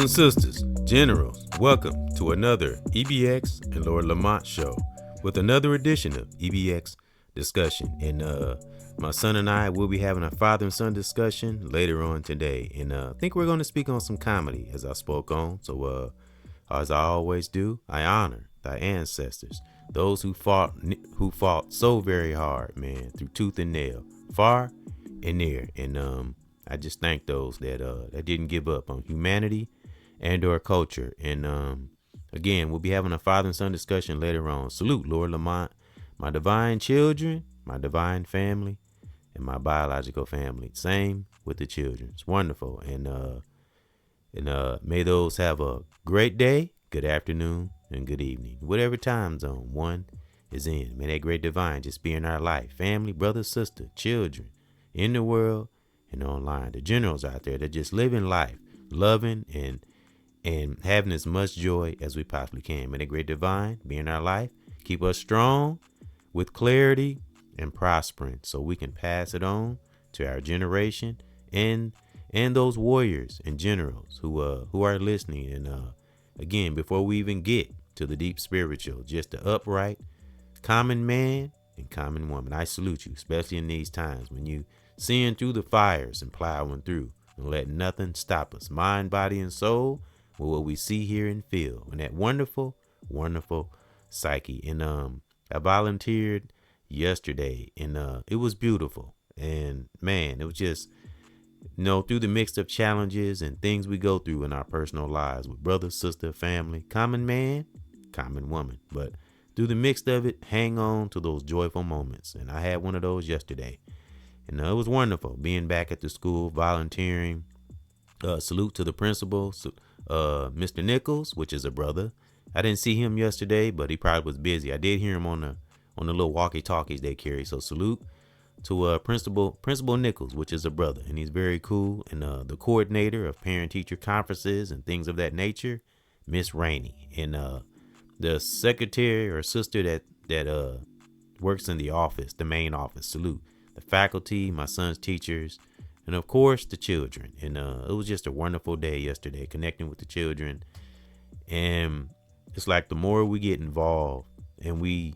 and sisters, generals, welcome to another EBX and Lord Lamont show with another edition of EBX discussion. And my son and I will be having a father and son discussion later on today. And I think we're going to speak on some comedy as I spoke on. So as I always do, I honor thy ancestors, those who fought so very hard, man, through tooth and nail, far and near. And I just thank those that didn't give up on humanity and or culture. And again, we'll be having a father and son discussion later on. Salute, Lord Lamont, my divine children, my divine family, and my biological family. Same with the children. It's wonderful. And may those have a great day, good afternoon, and good evening. Whatever time zone one is in. May that great divine just be in our life. Family, brother, sister, children, in the world and online. The generals out there that just living life, loving and having as much joy as we possibly can. May the great divine be in our life. Keep us strong with clarity and prospering so we can pass it on to our generation and those warriors and generals who are listening. And again, before we even get to the deep spiritual, just the upright, common man and common woman, I salute you, especially in these times when you seeing through the fires and plowing through and let nothing stop us, mind, body, and soul, with what we see, hear, and feel. And that wonderful, wonderful psyche. And I volunteered yesterday, and it was beautiful. And man, it was just, through the mix of challenges and things we go through in our personal lives with brother, sister, family, common man, common woman. But through the mix of it, hang on to those joyful moments. And I had one of those yesterday. And it was wonderful being back at the school, volunteering. Salute to the principal, Mr. Nichols, which is a brother. I didn't see him yesterday, but he probably was busy. I did hear him on the little walkie-talkies they carry. So salute to Principal Nichols, which is a brother, and he's very cool. And the coordinator of parent-teacher conferences and things of that nature, Miss Rainey, and the secretary or sister that works in the office, the main office. Salute the faculty, my son's teachers, and of course the children. And it was just a wonderful day yesterday, connecting with the children. And it's like the more we get involved and we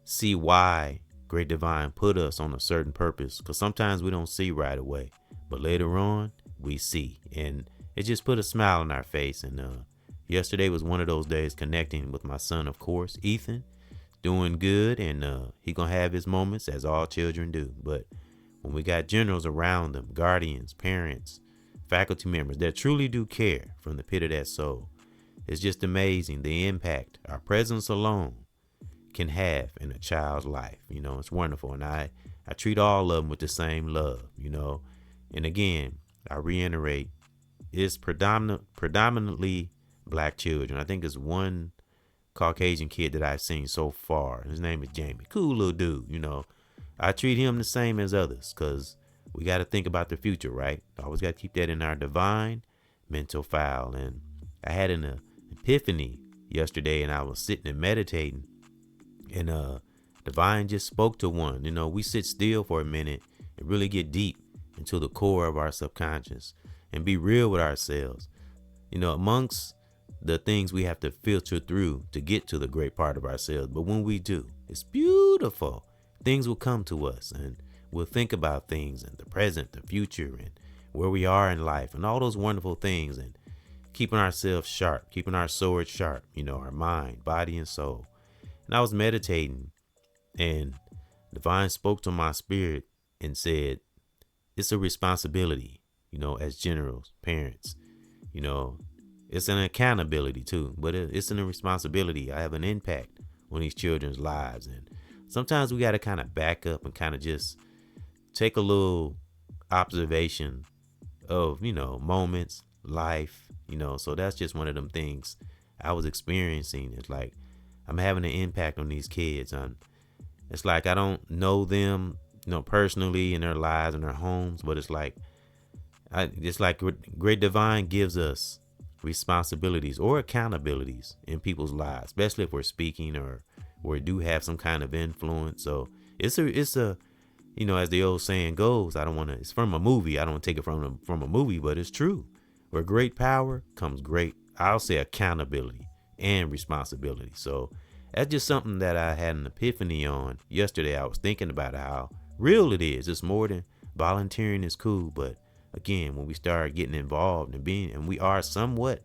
see why Great Divine put us on a certain purpose, because sometimes we don't see right away, but later on we see, and it just put a smile on our face. And yesterday was one of those days, connecting with my son, of course, Ethan, doing good, and he gonna have his moments as all children do. But when we got generals around them, guardians, parents, faculty members that truly do care from the pit of that soul, it's just amazing the impact our presence alone can have in a child's life. It's wonderful. And I treat all of them with the same love, and again, I reiterate, it's predominantly black children. I think there's one Caucasian kid that I've seen so far. His name is Jamie. Cool little dude. I treat him the same as others, because we got to think about the future, right? Always got to keep that in our divine mental file. And I had an epiphany yesterday, and I was sitting and meditating, and divine just spoke to one. We sit still for a minute and really get deep into the core of our subconscious and be real with ourselves. Amongst the things we have to filter through to get to the great part of ourselves. But when we do, it's beautiful. Things will come to us, and we'll think about things in the present, the future, and where we are in life, and all those wonderful things, and keeping ourselves sharp, keeping our sword sharp, our mind, body, and soul. And I was meditating, and divine spoke to my spirit and said, it's a responsibility, as generals, parents, it's an accountability too, but it's a responsibility. I have an impact on these children's lives. And sometimes we got to kind of back up and kind of just take a little observation of, moments, life, so that's just one of them things I was experiencing. It's like, I'm having an impact on these kids. It's like, I don't know them, personally in their lives and their homes, but it's like Great Divine gives us responsibilities or accountabilities in people's lives, especially if we're speaking or we do have some kind of influence. So it's a as the old saying goes, it's from a movie. I don't take it from a movie, but it's true. With great power comes great, I'll say, accountability and responsibility. So that's just something that I had an epiphany on yesterday. I was thinking about how real it is. It's more than volunteering is cool, but again, when we start getting involved and we are somewhat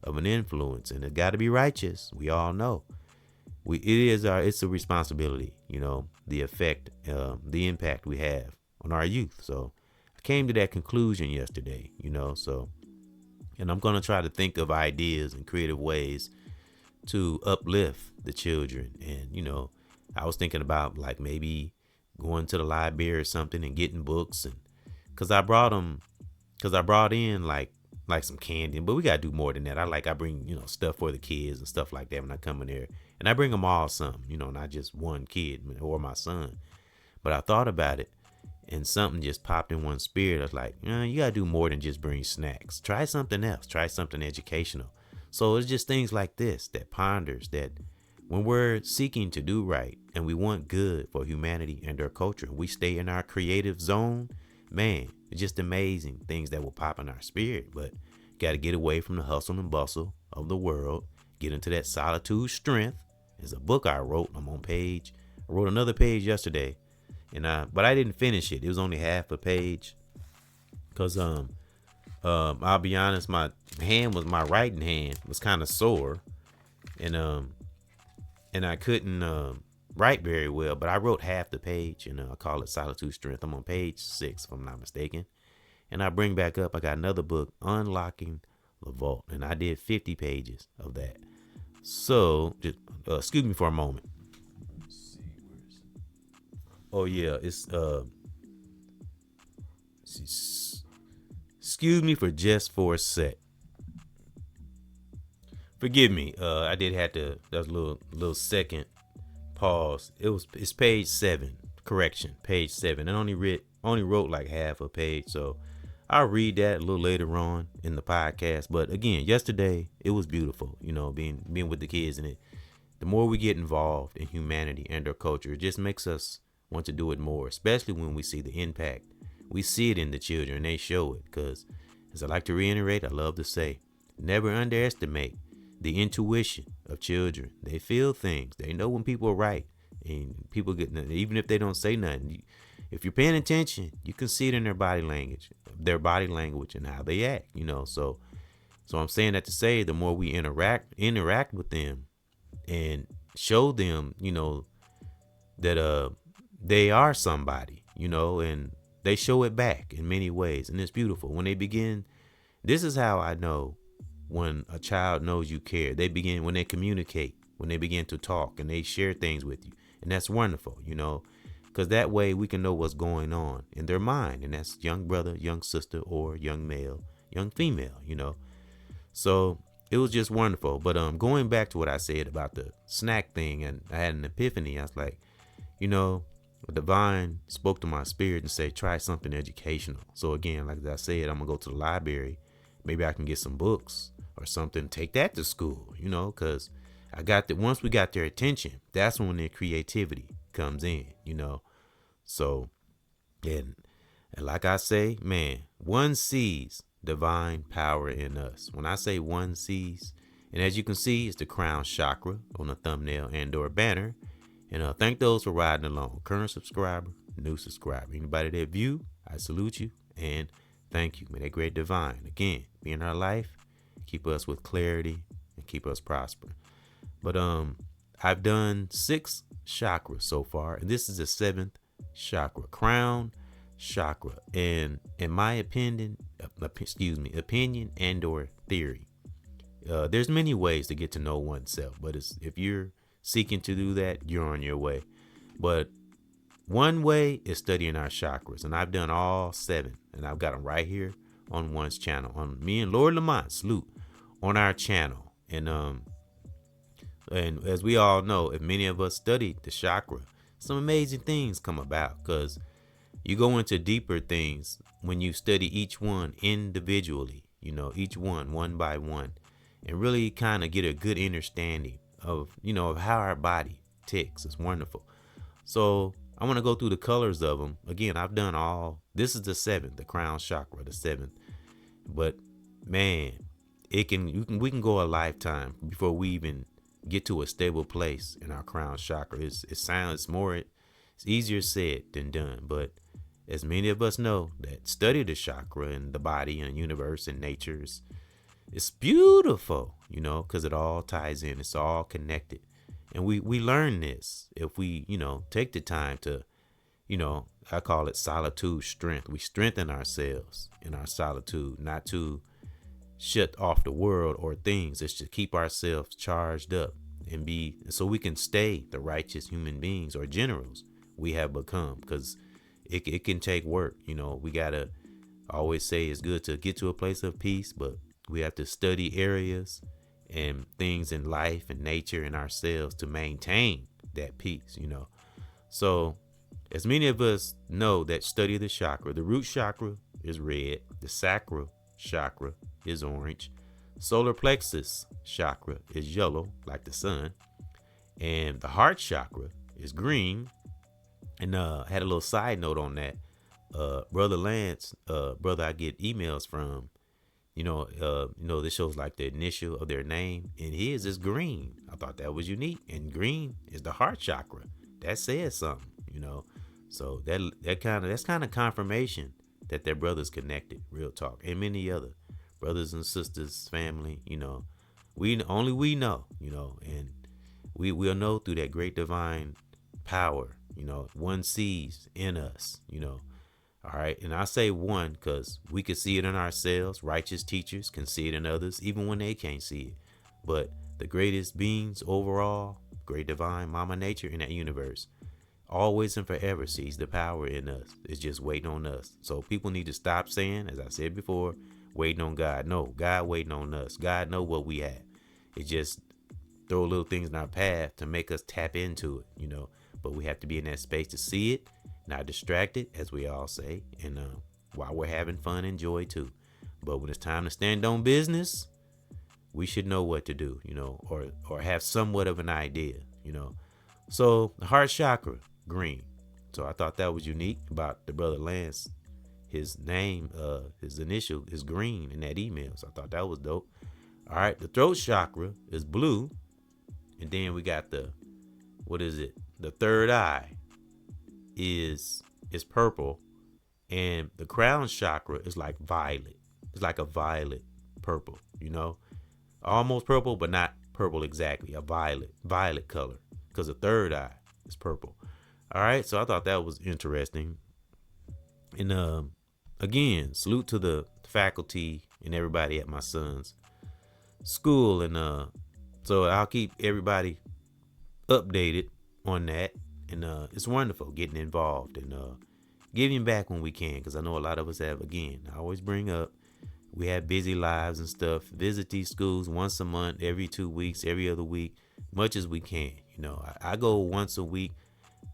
of an influence, and it got to be righteous. We all know it's a responsibility, the effect, the impact we have on our youth. So I came to that conclusion yesterday, so, and I'm going to try to think of ideas and creative ways to uplift the children. And, I was thinking about like maybe going to the library or something and getting books, and because I brought in like some candy, but we got to do more than that. I bring, stuff for the kids and stuff like that when I come in there, and I bring them all some, not just one kid or my son. But I thought about it, and something just popped in one spirit. I was like, you got to do more than just bring snacks. Try something else. Try something educational. So it's just things like this that ponders that when we're seeking to do right and we want good for humanity and our culture, we stay in our creative zone, man, it's just amazing things that will pop in our spirit. But got to get away from the hustle and bustle of the world, get into that solitude strength. There's a book I wrote. I wrote another page yesterday, but I didn't finish it. It was only half a page because I'll be honest, my writing hand was kind of sore, and I couldn't write very well. But I wrote half the page, and I call it Solitude Strength. I'm on page 6, if I'm not mistaken. And I bring back up, I got another book, Unlocking the Vault, and I did 50 pages of that. So just excuse me for a moment. Let's see, oh yeah, it's excuse me for just for a sec. Forgive me. I did have to. That was a little second pause. It's page 7. Correction, page 7. I only wrote like half a page, so I'll read that a little later on in the podcast. But again, yesterday it was beautiful. Being with the kids, and the more we get involved in humanity and our culture, it just makes us want to do it more. Especially when we see the impact. We see it in the children, and they show it. Because, as I like to reiterate, I love to say, never underestimate the intuition of children. They feel things. They know when people are right, and people get, even if they don't say nothing. If you're paying attention, you can see it in their body language and how they act. So I'm saying that to say, the more we interact with them and show them, that they are somebody, and they show it back in many ways, and it's beautiful when they begin. This is how I know when a child knows you care. They begin when they communicate, when they begin to talk and they share things with you. And that's wonderful, because that way we can know what's going on in their mind. And that's young brother, young sister, or young male, young female, So it was just wonderful. But going back to what I said about the snack thing, and I had an epiphany. I was like, the divine spoke to my spirit and said, try something educational. So again, like I said, I'm going to go to the library. Maybe I can get some books or something, take that to school, because I got that once we got their attention, that's when their creativity comes in, So, and like I say, man, one sees divine power in us. When I say one sees, and as you can see, it's the crown chakra on the thumbnail and or banner. And thank those for riding along. Current subscriber, new subscriber. Anybody that view, I salute you and thank you. May that great divine, again, be in our life, keep us with clarity, and keep us prospering. But I've done 6 chakras so far, and this is the 7th chakra, crown chakra. And in my opinion and or theory, there's many ways to get to know oneself, but if you're seeking to do that, you're on your way. But one way is studying our chakras, and I've done all 7, and I've got them right here on one's channel, on me and Lord Lamont Salute on our channel. And as we all know, if many of us studied the chakra, some amazing things come about, because you go into deeper things when you study each one individually, each one by one, and really kind of get a good understanding of how our body ticks. It's wonderful. So I want to go through the colors of them. Again, I've done all. This is the 7th, the crown chakra, the 7th. But man, we can go a lifetime before we even get to a stable place in our crown chakra. It's easier said than done, but as many of us know that study the chakra and the body and the universe and nature, it's beautiful, because it all ties in. It's all connected. And we learn this if we, take the time to, I call it solitude strength. We strengthen ourselves in our solitude, not to shut off the world or things. It's to keep ourselves charged up and so we can stay the righteous human beings or generals we have become, because it can take work. We gotta always say it's good to get to a place of peace, but we have to study areas and things in life and nature and ourselves to maintain that peace. So as many of us know that study the chakra, the root chakra is red, the sacral chakra is orange, solar plexus chakra is yellow like the sun, and the heart chakra is green. And had a little side note on that. Brother Lance, brother I get emails from, this shows like the initial of their name, and his is green. I thought that was unique, and green is the heart chakra. That says something, So that's kind of confirmation that their brothers connected, real talk, and many other brothers and sisters, family. We know, and we will know through that great divine power. One sees in us. All right. And I say one because we can see it in ourselves. Righteous teachers can see it in others, even when they can't see it. But the greatest beings overall, great divine mama nature in that universe, always and forever sees the power in us. It's just waiting on us. So people need to stop saying, as I said before, waiting on God. No, God waiting on us. God know what we have. It just throw little things in our path to make us tap into it, But we have to be in that space to see it, not distracted, as we all say, and while we're having fun and joy too. But when it's time to stand on business, we should know what to do, or have somewhat of an idea, So the heart chakra, green. So I thought that was unique about the brother Lance. His name, his initial is green in that email. So I thought that was dope. All right, the throat chakra is blue. And then we got the third eye is purple, and the crown chakra is like violet. It's like a violet purple, almost purple, but not purple exactly. A violet color, because the third eye is purple. All right, so I thought that was interesting. And again, salute to the faculty and everybody at my son's school, and so I'll keep everybody updated on that. And it's wonderful getting involved and giving back when we can, because I know a lot of us have. Again, I always bring up, we have busy lives and stuff. Visit these schools once a month, every 2 weeks, every other week, much as we can. I go once a week,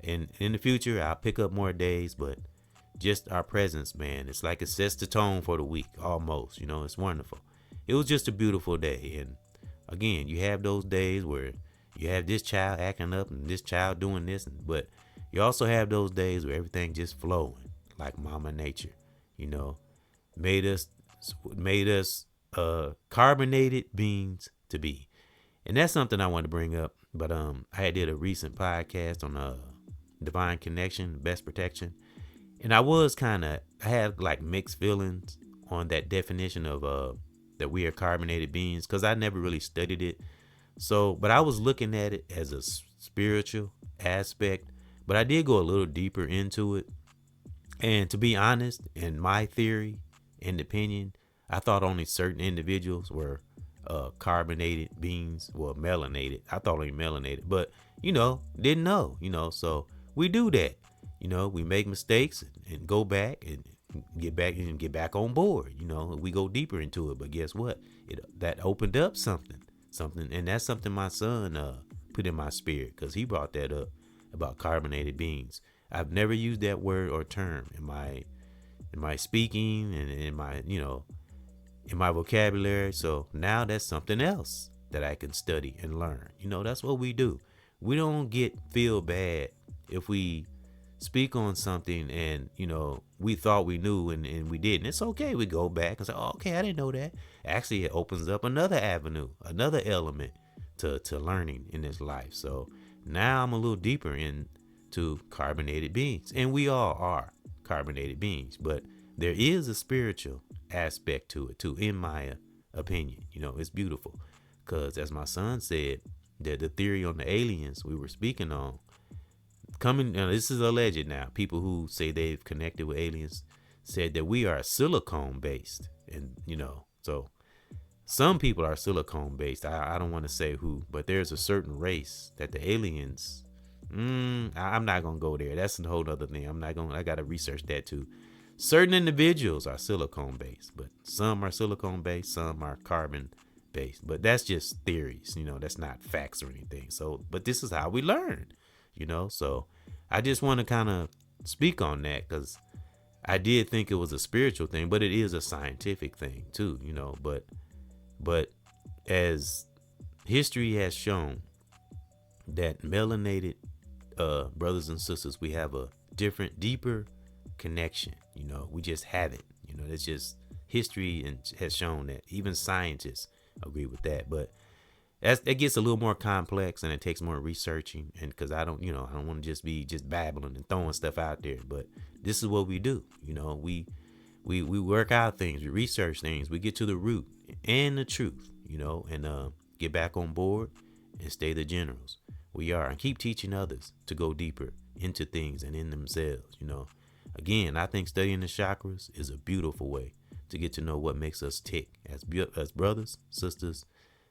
and in the future I'll pick up more days, but just our presence, man, it's like it sets the tone for the week almost. It's wonderful. It was just a beautiful day. And again, you have those days where you have this child acting up and this child doing this, but you also have those days where everything just flowing like mama nature, made us carbonated beings to be. And that's something I want to bring up. But I did a recent podcast on divine connection, best protection. And I had like mixed feelings on that definition of that we are carbonated beings, because I never really studied it. So, but I was looking at it as a spiritual aspect, but I did go a little deeper into it. And to be honest, in my theory and opinion, I thought only certain individuals were carbonated beings, well, melanated. I thought only melanated, but didn't know, so we do that. We make mistakes and go back and get back on board. We go deeper into it. But guess what? That opened up something, and that's something my son put in my spirit, because he brought that up about carbonated beings. I've never used that word or term in my speaking and in my vocabulary. So now that's something else that I can study and learn. That's what we do. We don't feel bad if we speak on something and, we thought we knew and we didn't. It's okay. We go back and say, oh, okay, I didn't know that. Actually, it opens up another avenue, another element to learning in this life. So now I'm a little deeper into carbonated beings, and we all are carbonated beings, but there is a spiritual aspect to it too, in my opinion. It's beautiful because, as my son said, that the theory on the aliens we were speaking on coming, this is alleged now, people who say they've connected with aliens said that we are silicone based, and so some people are silicone based. I don't want to say who, but there's a certain race that the aliens, I'm not gonna go there. That's a whole other thing. I gotta research that too. Certain individuals are silicone based, but some are silicone based, some are carbon based, but that's just theories. That's not facts or anything. So, but this is how we learn. So I just want to kind of speak on that because I did think it was a spiritual thing, but it is a scientific thing too. But as history has shown, that melanated brothers and sisters, we have a different, deeper connection. We just have it. That's just history, and has shown that. Even scientists agree with that. But it gets a little more complex, and it takes more researching. And because I don't want to just be babbling and throwing stuff out there. But this is what we do. We work out things, we research things, we get to the root and the truth. And get back on board and stay the generals we are, and keep teaching others to go deeper into things and in themselves. Again, I think studying the chakras is a beautiful way to get to know what makes us tick as brothers, sisters,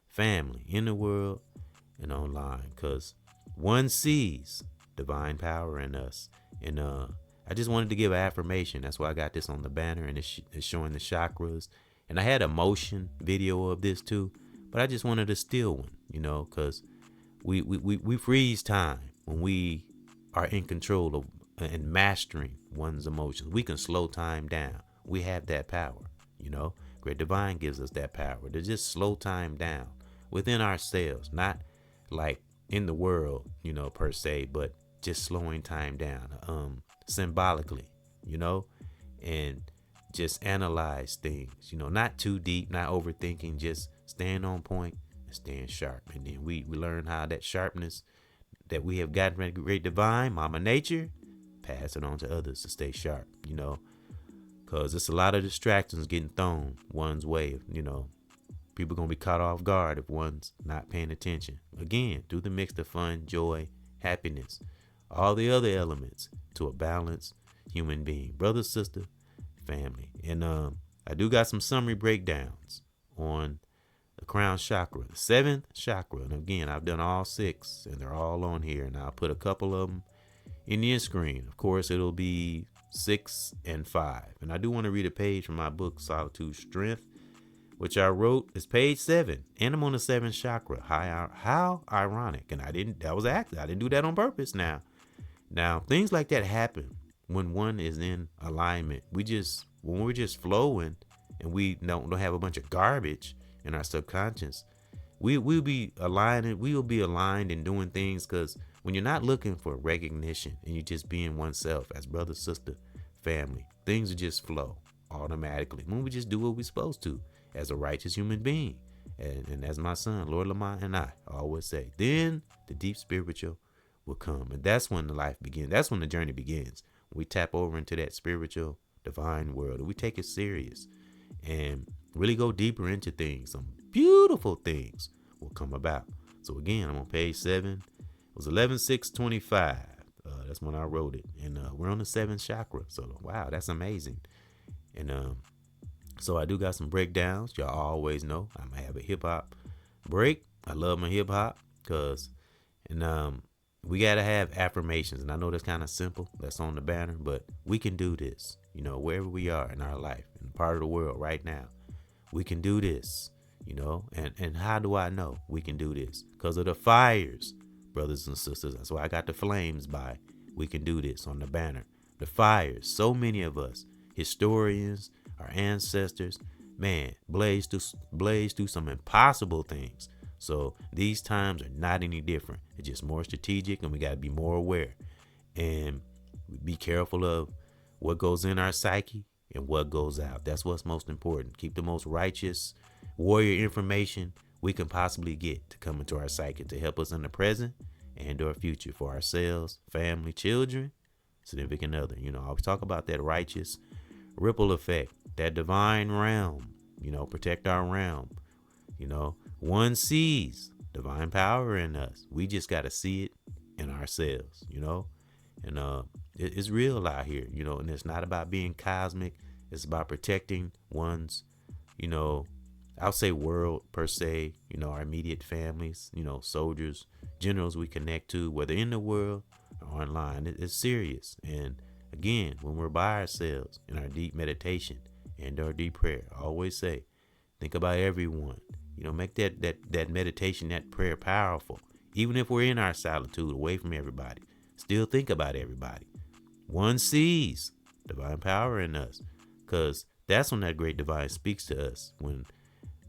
family in the world and online, because one sees divine power in us. And I just wanted to give an affirmation. That's why I got this on the banner, and it's showing the chakras. And I had a motion video of this too, but I just wanted a still one, because we freeze time when we are in control of and mastering one's emotions. We can slow time down. We have that power. Great Divine gives us that power to just slow time down within ourselves, not like in the world, per se, but just slowing time down, symbolically, and just analyze things, not too deep, not overthinking, just staying on point and staying sharp. And then we learn how that sharpness that we have gotten from Great Divine, Mama Nature, pass it on to others to stay sharp, because it's a lot of distractions getting thrown one's way. People gonna be caught off guard if one's not paying attention. Again, through the mix of fun, joy, happiness, all the other elements to a balanced human being, brother, sister, family. And I do got some summary breakdowns on the crown chakra, the 7th chakra. And again, I've done all 6, and they're all on here. And I'll put a couple of them in the screen. Of course, it'll be 6 and 5. And I do want to read a page from my book, Solitude Strength, which I wrote. Is page 7, and I'm on the 7th chakra. How ironic. And I didn't do that on purpose. Now things like that happen when one is in alignment. When we're just flowing and we don't have a bunch of garbage in our subconscious, we'll be aligned and doing things, because when you're not looking for recognition and you're just being oneself as brother, sister, family, things will just flow automatically when we just do what we're supposed to as a righteous human being. And as my son, Lord Lamont, and I always say, then the deep spiritual will come. And that's when the life begins. That's when the journey begins. We tap over into that spiritual divine world, and we take it serious and really go deeper into things. Some beautiful things will come about. So again, I'm on page 7. It was 11/6/25. That's when I wrote it. And we're on the 7th chakra. So wow, that's amazing. And so I do got some breakdowns. Y'all always know I'm gonna have a hip hop break. I love my hip hop we gotta have affirmations. And I know that's kind of simple. That's on the banner, but we can do this. Wherever we are in our life, in part of the world right now, we can do this. And how do I know we can do this? Because of the fires, brothers and sisters. That's why I got the flames by We Can Do This on the banner. The fires. So many of us, historians, our ancestors, man, blazed through some impossible things. So these times are not any different. It's just more strategic, and we got to be more aware. And Be careful of what goes in our psyche and what goes out. That's what's most important. Keep the most righteous warrior information we can possibly get to come into our psyche to help us in the present and our future for ourselves, family, children, significant other. I always talk about that righteous ripple effect, that divine realm, protect our realm. One sees divine power in us. We just got to see it in ourselves, and it's real out here, and it's not about being cosmic. It's about protecting one's, I'll say world per se, our immediate families, soldiers, generals we connect to, whether in the world or online. It's serious. And again, when we're by ourselves in our deep meditation and our deep prayer, I always say, think about everyone. Make that meditation, that prayer powerful. Even if we're in our solitude, away from everybody, still think about everybody. One sees divine power in us, because that's when that great divine speaks to us. When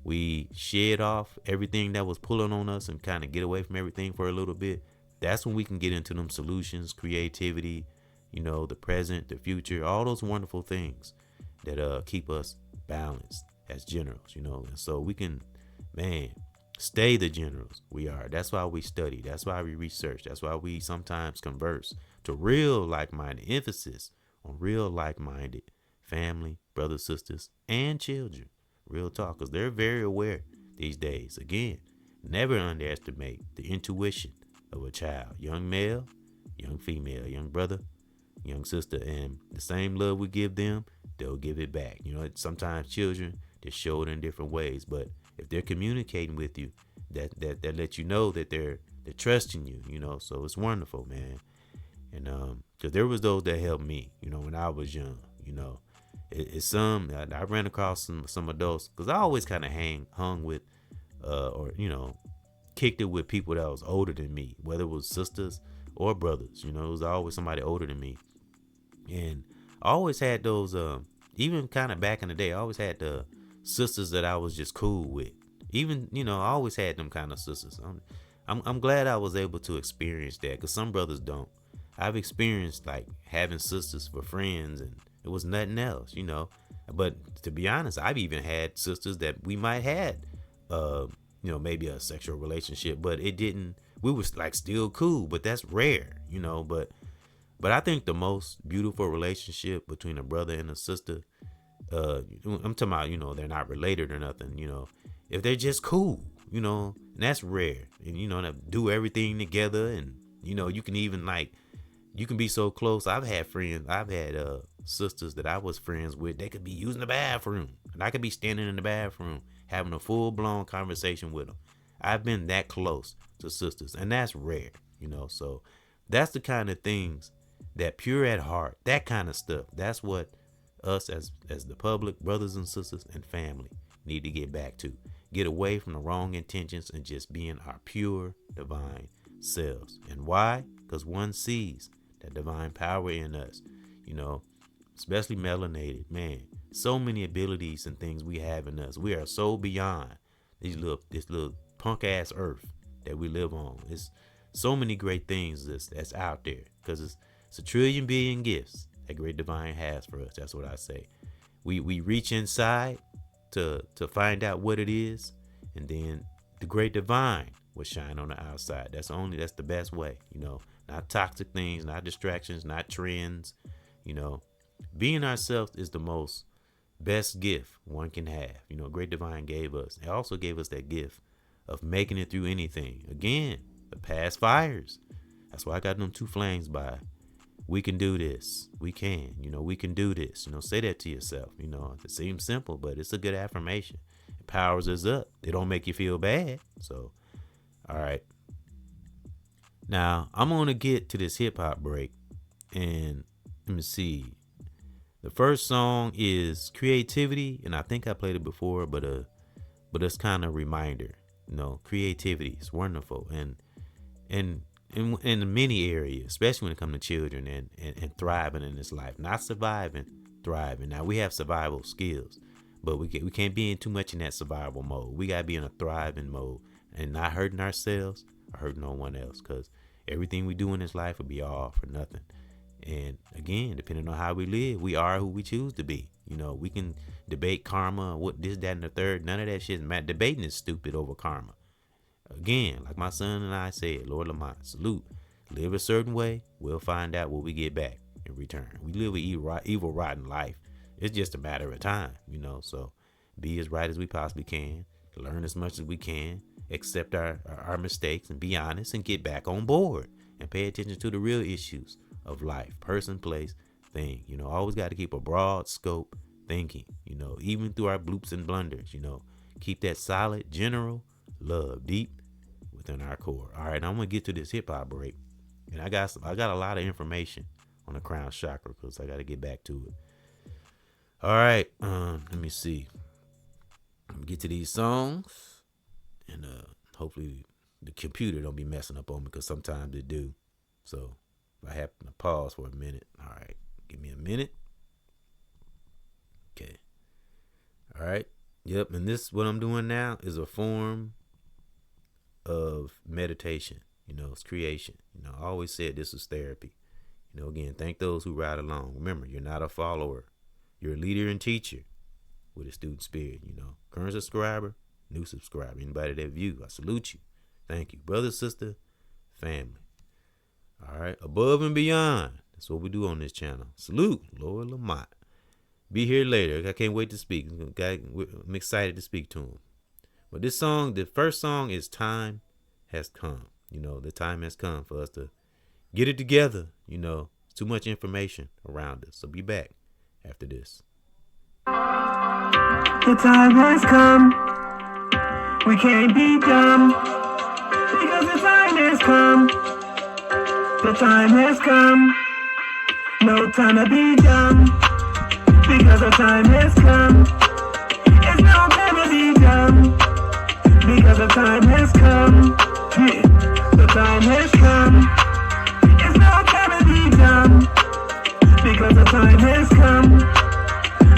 we shed off everything that was pulling on us and kind of get away from everything for a little bit, that's when we can get into them solutions, creativity, the present, the future, all those wonderful things that keep us balanced as generals, and so we can, stay the generals we are. That's why we study. That's why we research. That's why we sometimes converse to real like-minded, emphasis on real like-minded family, brothers, sisters, and children. Real talk, because they're very aware these days. Again, never underestimate the intuition of a child, young male, young female, young brother, young sister, and the same love we give them, they'll give it back. Sometimes children just show it in different ways, but if they're communicating with you, that lets you know that they're trusting you, so it's wonderful, man. And because there was those that helped me, when I was young, it's I ran across some adults, because I always kind of hung with or kicked it with people that was older than me, whether it was sisters or brothers. It was always somebody older than me, and I always had those even kind of back in the day, I always had the sisters that I was just cool with. Even I always had them kind of sisters. I'm glad I was able to experience that, because some brothers don't. I've experienced like having sisters for friends, and it was nothing else, But to be honest, I've even had sisters that we might had, maybe a sexual relationship, but it didn't. We was like still cool, but that's rare, But I think the most beautiful relationship between a brother and a sister, I'm talking about, they're not related or nothing, if they're just cool, and that's rare, and do everything together, and you can even you can be so close. I've had sisters that I was friends with. They could be using the bathroom, and I could be standing in the bathroom having a full-blown conversation with them. I've been that close to sisters, and that's rare, So that's the kind of things that pure at heart, that kind of stuff. That's what us as the public, brothers and sisters and family, need to get back to. Get away from the wrong intentions and just being our pure divine selves. And why? Because one sees that divine power in us, especially melanated, man. So many abilities and things we have in us. We are so beyond this little punk ass earth that we live on. It's so many great things that's out there, because it's a trillion billion gifts that great divine has for us. That's what I say. We reach inside to find out what it is, and then the great divine will shine on the outside. That's the best way, not toxic things, not distractions, not trends. Being ourselves is the most best gift one can have. Great divine gave us. It also gave us that gift of making it through anything. Again, the past fires. That's why I got them 2 flames by. We can do this. We can. We can do this. Say that to yourself. It seems simple, but it's a good affirmation. It powers us up. They don't make you feel bad. So, all right. Now, I'm going to get to this hip hop break. And let me see. The first song is Creativity. And I think I played it before, but it's kind of a reminder. Creativity is wonderful. And in many areas, especially when it comes to children and thriving in this life, not surviving, thriving. Now we have survival skills, but we can't be in too much in that survival mode. We gotta be in a thriving mode and not hurting ourselves or hurting no one else, because everything we do in this life will be all for nothing. And again, depending on how we live, we are who we choose to be. We can debate karma, what this, that, and the third. None of that shit. Debating is stupid over karma. Again, like my son and I said, Lord Lamont, salute. Live a certain way, we'll find out what we get back in return. We live an evil, rotten life. It's just a matter of time, So be as right as we possibly can. Learn as much as we can. Accept our mistakes and be honest and get back on board. And pay attention to the real issues of life, person, place, thing. Always got to keep a broad scope thinking, even through our bloops and blunders, keep that solid, general love deep within our core. All right, I'm going to get to this hip hop break. And I got a lot of information on the crown chakra because I got to get back to it. All right, let me see. I'm going to get to these songs and hopefully the computer don't be messing up on me because sometimes it do. So if I have to pause for a minute. All right, give me a minute. Okay. All right. Yep. And this, what I'm doing now is a form of meditation. It's creation. I always said this was therapy. Again, thank those who ride along. Remember, you're not a follower. You're a leader and teacher with a student spirit. Current subscriber, new subscriber, anybody that view, I salute you. Thank you. Brother, sister, family. All right. Above and beyond. That's what we do on this channel. Salute, Lord Lamont. Be here later. I can't wait to speak. I'm excited to speak to him. But this song, the first song is Time Has Come. The time has come for us to get it together. It's too much information around us. So be back after this. The time has come. We can't be dumb. Because the time has come. The time has come. No time to be dumb. Because the time has come. It's no time to be dumb. Because the time has come. Yeah. The time has come. It's no time to be dumb. Because the time has come.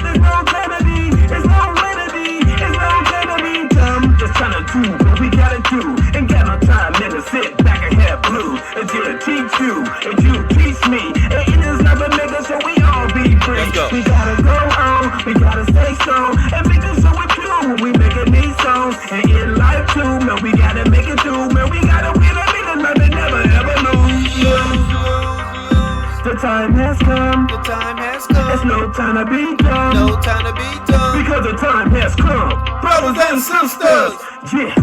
There's no time to be. There's no way to be. There's no time to be dumb. Just trying to do what we gotta do. Ain't got no time then to sit back and have blues. Until I teach you and you teach me. And it is never making sure we all be free. We gotta go on. We gotta stay strong. And making sure we true when we making these songs. And in life too, man, we gotta make it through. Man, we gotta win a minute, man, never ever lose. The time has come. The time has come. There's no time to be dumb. No time to be dumb. Because the time has come. Brothers and sisters. Yeah,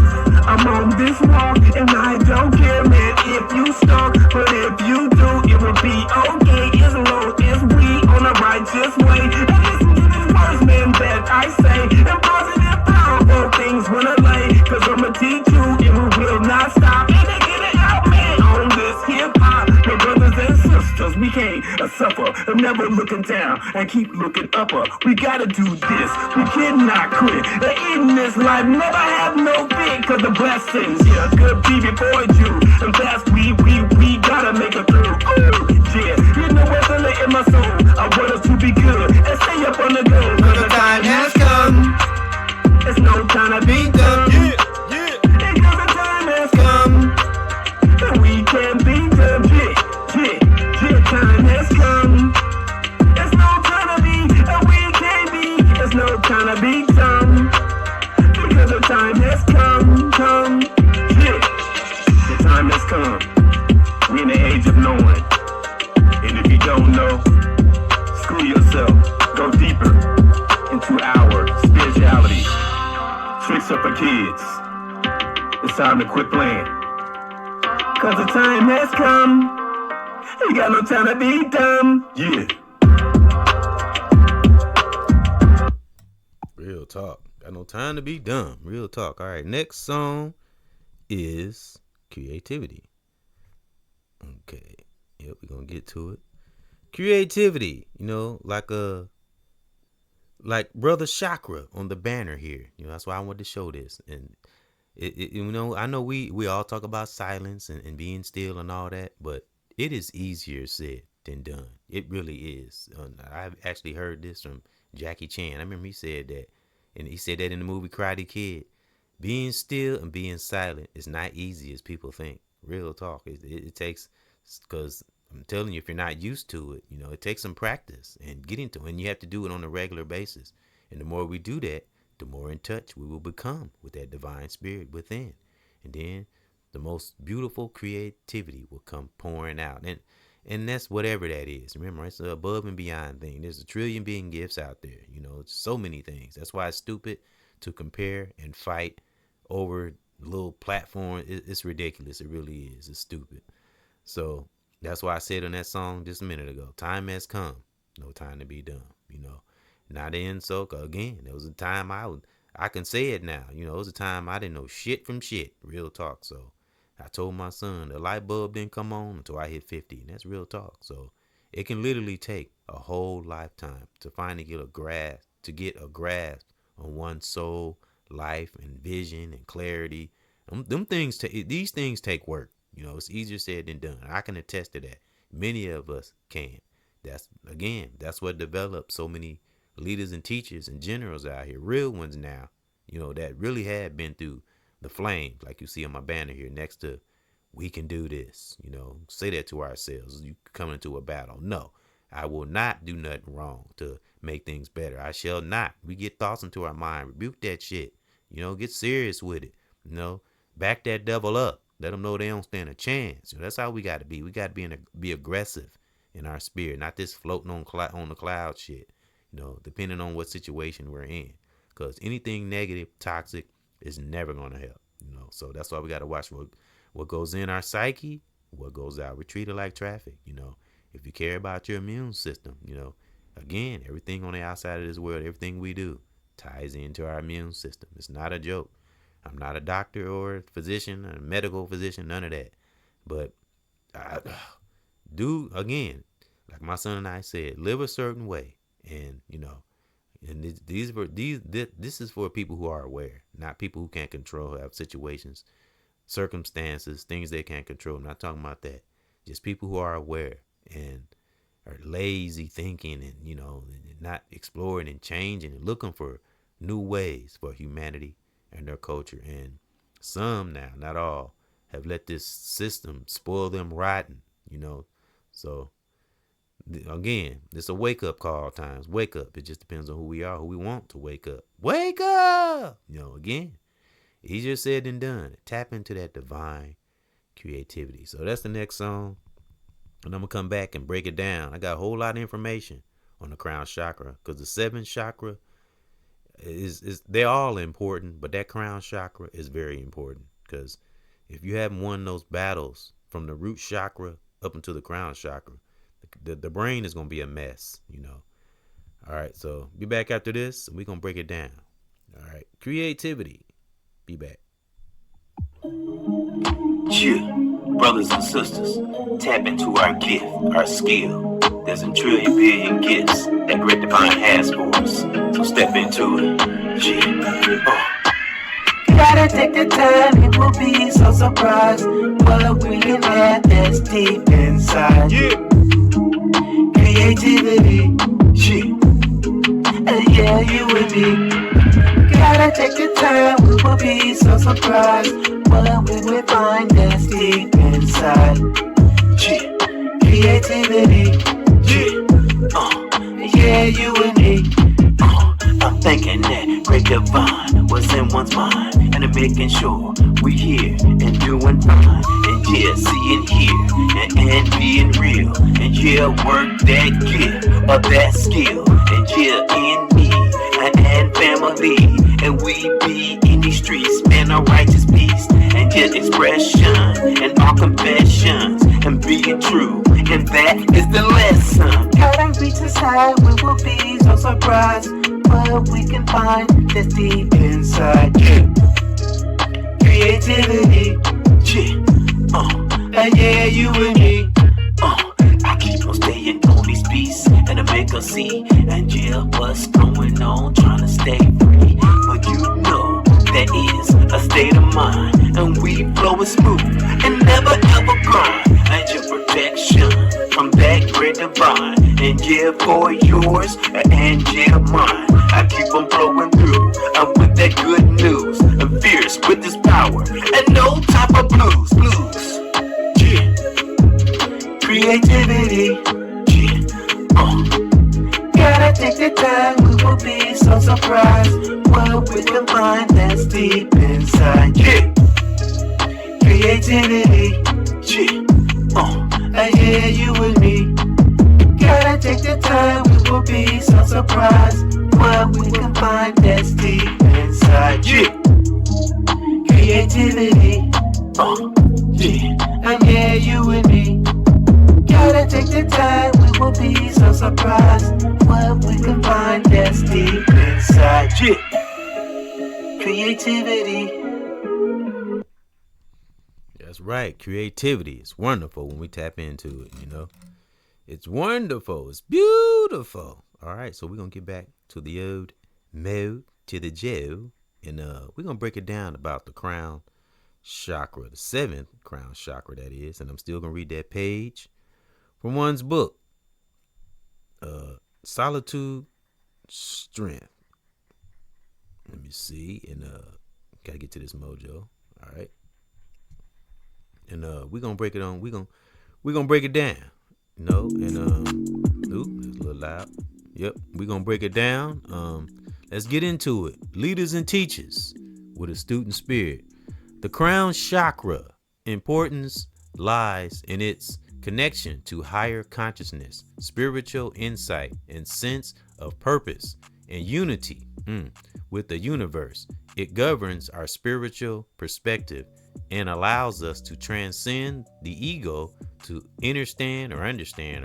I'm on this walk and I don't care, man, if you stuck. But if you do, it will be okay as long as we on the righteous way. And listen to these words, man, that I say. And positive powerful things when I lay. Cause I'ma teach you and we will not stop. And they get it out, man, on this hip hop. My brothers and sisters, we can't suffer. I'm never looking down and keep looking upper. We gotta do this. We cannot quit. In this life, never have no fear. Cause the blessings, yeah, could be before you. And that's we gotta make it through. Ooh, yeah, you know what's in my soul. I want us to be good and stay up on the go. Cause the time has come. There's no time to be dumb. Yeah. Because the time has come. And we can't be dumb. Yeah, time has come. There's no time to be, and we can't be. There's no time to be dumb. Because the time has come. Yeah, the time has come. We in the age of knowing. And if you don't know, screw yourself. Go deeper into our spirituality. Tricks are for kids. It's time to quit playing. Cause the time has come. You got no time to be dumb. Yeah. Real talk. Got no time to be dumb. Real talk. All right. Next song is Creativity. Okay. Yep, we're gonna get to it. Creativity, like Brother Chakra on the banner here. That's why I wanted to show this. And I know we all talk about silence and being still and all that, but it is easier said than done. It really is. I've actually heard this from Jackie Chan. I remember he said that, and he said that in the movie Karate Kid. Being still and being silent is not easy as people think. Real talk. It takes, because I'm telling you, if you're not used to it, it takes some practice and getting to it. And you have to do it on a regular basis. And the more we do that, the more in touch we will become with that divine spirit within. And then the most beautiful creativity will come pouring out. And that's whatever that is. Remember, it's an above and beyond thing. There's a trillion being gifts out there. It's so many things. That's why it's stupid to compare and fight over little platform. It's ridiculous. It really is. It's stupid. So that's why I said on that song just a minute ago, time has come. No time to be dumb. Not in so again, there was a time I can say it now. It was a time I didn't know shit from shit. Real talk. So I told my son the light bulb didn't come on until I hit 50. And that's real talk. So it can literally take a whole lifetime to finally get a grasp on one's soul, life, and vision and clarity. These things take work. It's easier said than done. I can attest to that. Many of us can. That's what developed so many leaders and teachers and generals out here, real ones now, that really have been through the flames, like you see on my banner here next to "We can do this." Say that to ourselves. You come into a battle. No, I will not do nothing wrong to make things better. I shall not. We get thoughts into our mind. Rebuke that shit. Get serious with it. Back that devil up. Let them know they don't stand a chance. That's how we got to be. We got to be aggressive in our spirit, not this floating on the cloud shit. Depending on what situation we're in, because anything negative, toxic is never going to help. So that's why we got to watch what goes in our psyche, what goes out. We're treated like traffic. If you care about your immune system, again, everything on the outside of this world, everything we do ties into our immune system. It's not a joke. I'm not a doctor or a physician, a medical physician, none of that. But I do, again, like my son and I said, live a certain way. And, and this is for people who are aware, not people who can't control, have situations, circumstances, things they can't control. I'm not talking about that. Just people who are aware and are lazy thinking and, not exploring and changing and looking for new ways for humanity and their culture. And some now, not all, have let this system spoil them rotten, So again, it's a wake-up call times. Wake up. It just depends on who we are, who we want to wake up. Wake up! Again, easier said than done. Tap into that divine creativity. So that's the next song. And I'm going to come back and break it down. I got a whole lot of information on the crown chakra, because the 7th chakra they're all important, but that crown chakra is very important, because if you haven't won those battles from the root chakra up into the crown chakra, the brain is going to be a mess, All right, so be back after this, and we're going to break it down. All right, creativity. Be back. Brothers and sisters, tap into our gift, our skill. There's a trillion billion gifts that great divine has for us. So step into it. Gotta take the time, it will be so surprised what we can have that's deep inside. Creativity, yeah, you and me. Gotta take the time, we will be so surprised what we will find that's deep inside. Creativity, yeah, you and me. I'm thinking that great divine was in one's mind, and I'm making sure we here and doing fine, and yeah, seeing here and being real, and yeah, work that gift or that skill, and yeah, in me and family, and we be in these streets, man, a righteous beast, and yeah, expression and all confessions, and being true, and that is the lesson. Gotta reach inside, we will be so surprised what we can find that's deep inside. Creativity, yeah, you and me. I keep on staying on these beats, and I make her see, and yeah, what's going on, trying to stay free. But that is a state of mind, and we flowing smooth, and never ever grind. And your protection from that great divine, and yeah, for yours, and yeah, mine. I keep on flowing through, with that good news, and fierce with this power, and no type of blues. creativity. Gotta take the time, we will be so surprised what we can find that's deep inside. Creativity. I hear you and me. Gotta take the time, we will be so surprised what we can find that's deep inside. Creativity. I hear you and me. Gotta take the time, we will be so surprised what we can find that's deep inside. Creativity. That's right. Creativity is wonderful when we tap into it, you know. It's wonderful. It's beautiful. All right, so we're going to get back to the old mode, to the Joe, and we're going to break it down about the crown chakra, the 7th crown chakra, that is. And I'm still going to read that page from one's book, Solitude, Strength. Let me see, and got to get to this mojo. All right. And we're gonna break it on. We're gonna break it down. You know, and ooh, it's a little loud. Yep, we're gonna break it down. Let's get into it. Leaders and teachers with a student spirit. The crown chakra importance lies in its connection to higher consciousness, spiritual insight, and sense of purpose and unity with the universe. It governs our spiritual perspective and allows us to transcend the ego to understand or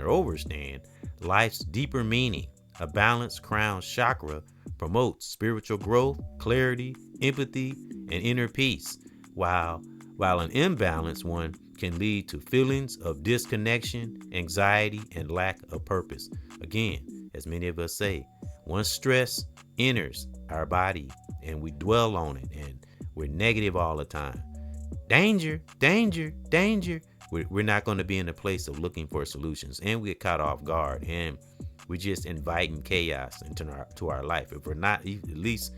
overstand life's deeper meaning. A balanced crown chakra promotes spiritual growth, clarity, empathy, and inner peace, while an imbalanced one can lead to feelings of disconnection, anxiety, and lack of purpose. Again, as many of us say, once stress enters our body and we dwell on it and we're negative all the time, danger, danger, danger. We're not going to be in a place of looking for solutions, and we get caught off guard, and we're just inviting chaos into our life. If we're not at least,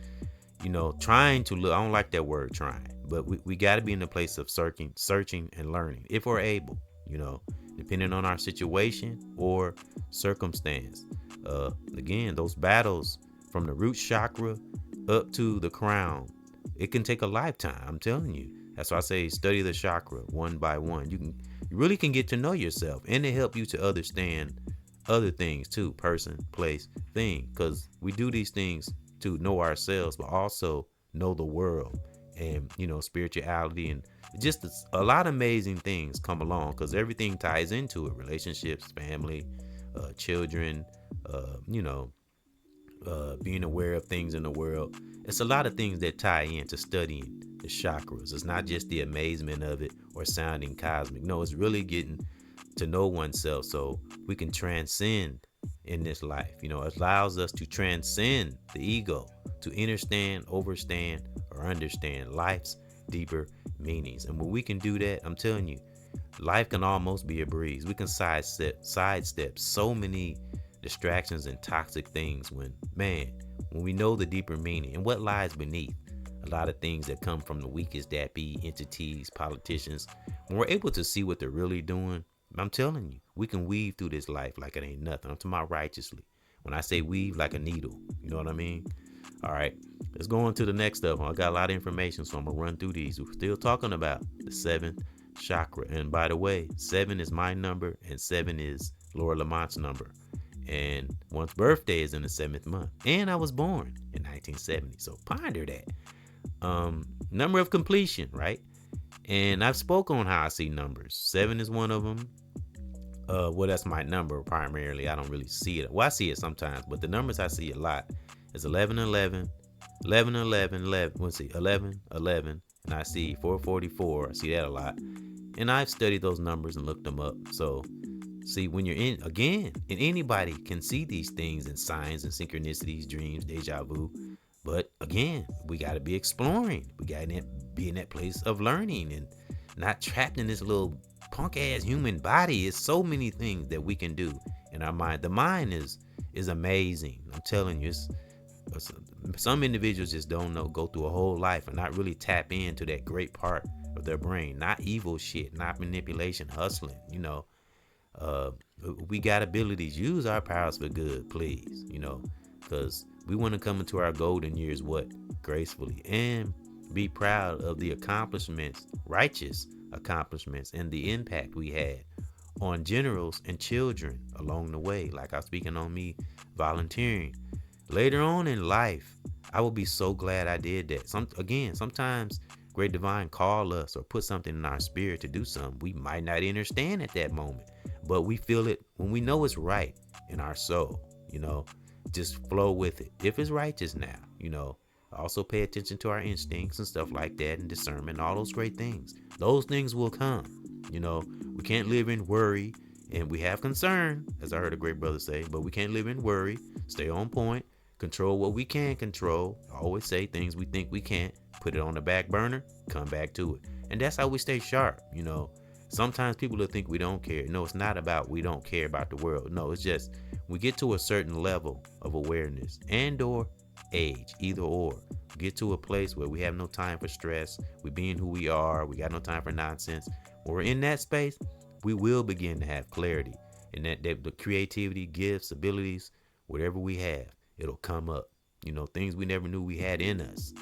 you know, trying to look, I don't like that word trying, but we got to be in a place of searching and learning if we're able, you know, depending on our situation or circumstance. Again, those battles from the root chakra up to the crown, it can take a lifetime. I'm telling you. That's why I say study the chakra one by one. You really can get to know yourself, and it help you to understand other things too, person, place, thing, because we do these things to know ourselves, but also know the world and, you know, spirituality, and just a lot of amazing things come along because everything ties into it. Relationships, family, children, you know, being aware of things in the world. It's a lot of things that tie into studying the chakras. It's not just the amazement of it or sounding cosmic. No, it's really getting to know oneself so we can transcend in this life. You know, it allows us to transcend the ego, to understand, overstand, or understand life's deeper meanings. And when we can do that, I'm telling you, life can almost be a breeze. We can sidestep so many distractions and toxic things when we know the deeper meaning and what lies beneath a lot of things that come from the weakest that be entities, politicians. When we're able to see what they're really doing, I'm telling you, we can weave through this life like it ain't nothing. I'm talking about righteously. When I say weave, like a needle, you know what I mean? All right, let's go on to the next stuff. I got a lot of information, so I'm gonna run through these. We're still talking about the 7th chakra. And by the way, 7 is my number and 7 is Laura Lamont's number. And one's birthday is in the 7th month. And I was born in 1970. So ponder that. Number of completion, right? And I've spoken on how I see numbers. 7 is one of them. Well, that's my number primarily. I don't really see it. Well, I see it sometimes, but the numbers I see a lot is 11, 11, 11, 11, 11. Let's see, 11, 11. And I see 444. I see that a lot. And I've studied those numbers and looked them up. So see, when you're in, again, and anybody can see these things and signs and synchronicities, dreams, deja vu. But again, we got to be exploring. We got to be in that place of learning and not trapped in this little punk ass human body. It's so many things that we can do in our mind. The mind is amazing. I'm telling you, some individuals just don't know, go through a whole life and not really tap into that great part of their brain. Not evil shit, not manipulation, hustling, you know. We got abilities. Use our powers for good, please. Because we want to come into our golden years gracefully, and be proud of the accomplishments, righteous accomplishments, and the impact we had on generals and children along the way. Like I was speaking on me volunteering. Later on in life, I will be so glad I did that. Sometimes Great Divine call us or put something in our spirit to do something we might not understand at that moment, but we feel it when we know it's right in our soul. Just flow with it. If it's righteous now, also pay attention to our instincts and stuff like that, and discernment, all those great things. Those things will come. We can't live in worry, and we have concern, as I heard a great brother say, but we can't live in worry. Stay on point. Control what we can control. I always say things we think we can't, put it on the back burner, come back to it. And that's how we stay sharp. Sometimes people will think we don't care. No, it's not about we don't care about the world. No, it's just we get to a certain level of awareness and or age, either or. Get to a place where we have no time for stress. We being who we are. We got no time for nonsense. When we're in that space, we will begin to have clarity. And that the creativity, gifts, abilities, whatever we have, it'll come up. Things we never knew we had in us.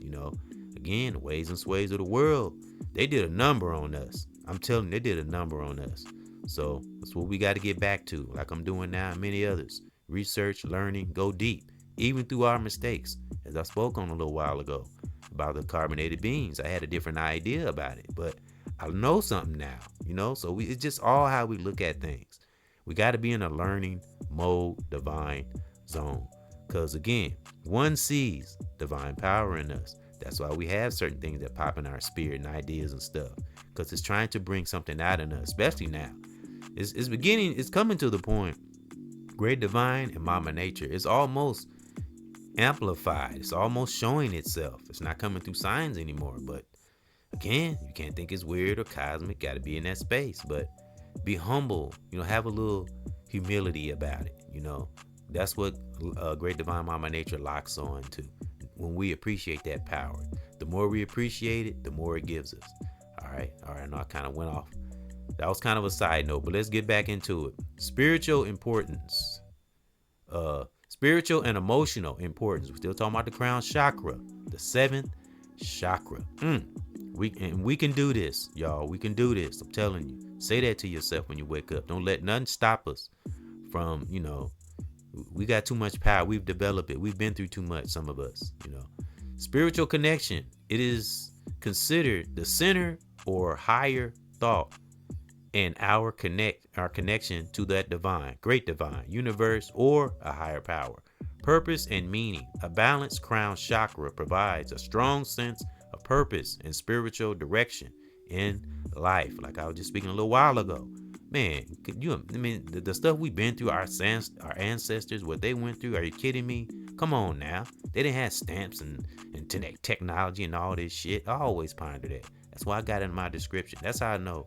Again, the ways and sways of the world, they did a number on us. I'm telling you, they did a number on us. So that's what we got to get back to, like I'm doing now and many others. Research, learning, go deep, even through our mistakes. As I spoke on a little while ago about the carbonated beans, I had a different idea about it, but I know something now, so it's just all how we look at things. We got to be in a learning mode, divine zone. Because again, one sees divine power in us. That's why we have certain things that pop in our spirit and ideas and stuff. Because it's trying to bring something out in us, especially now. It's coming to the point. Great Divine and Mama Nature is almost amplified. It's almost showing itself. It's not coming through signs anymore. But again, you can't think it's weird or cosmic. Got to be in that space. But be humble. Have a little humility about it. That's what Great Divine Mama Nature locks on to. When we appreciate that power, the more we appreciate it, the more it gives us. All right. I know I kind of went off. That was kind of a side note, but let's get back into it. Spiritual importance. Spiritual and emotional importance. We're still talking about the crown chakra, the 7th chakra. We can do this, y'all. We can do this. I'm telling you. Say that to yourself when you wake up. Don't let nothing stop us from, we got too much power. We've developed it. We've been through too much, some of us, Spiritual connection. It is considered the center or higher thought and our connection to that divine, great divine, universe, or a higher power. Purpose and meaning. A balanced crown chakra provides a strong sense of purpose and spiritual direction in life. Like I was just speaking a little while ago. Man, the stuff we've been through, our ancestors, what they went through, are you kidding me? Come on now. They didn't have stamps and technology and all this shit. I always ponder that. That's why I got it in my description. That's how I know